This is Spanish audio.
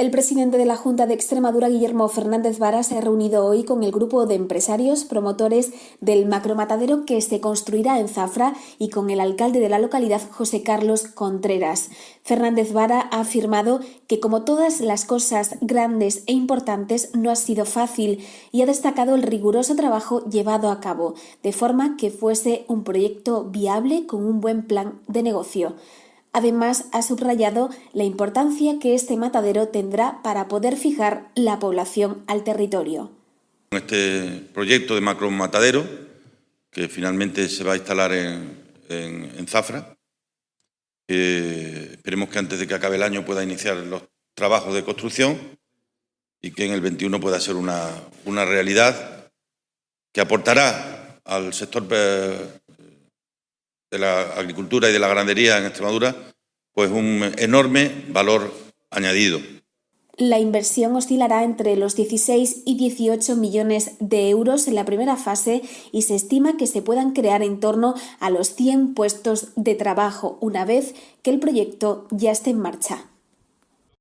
El presidente de la Junta de Extremadura, Guillermo Fernández Vara, se ha reunido hoy con el grupo de empresarios promotores del macromatadero que se construirá en Zafra y con el alcalde de la localidad, José Carlos Contreras. Fernández Vara ha afirmado que, como todas las cosas grandes e importantes, no ha sido fácil y ha destacado el riguroso trabajo llevado a cabo, de forma que fuese un proyecto viable con un buen plan de negocio. Además, ha subrayado la importancia que este matadero tendrá para poder fijar la población al territorio. Este proyecto de macromatadero, que finalmente se va a instalar en Zafra, esperemos que antes de que acabe el año pueda iniciar los trabajos de construcción y que en el 21 pueda ser una realidad que aportará al sector de la agricultura y de la ganadería en Extremadura, pues un enorme valor añadido. La inversión oscilará entre los 16 y 18 millones de euros en la primera fase y se estima que se puedan crear en torno a los 100 puestos de trabajo una vez que el proyecto ya esté en marcha.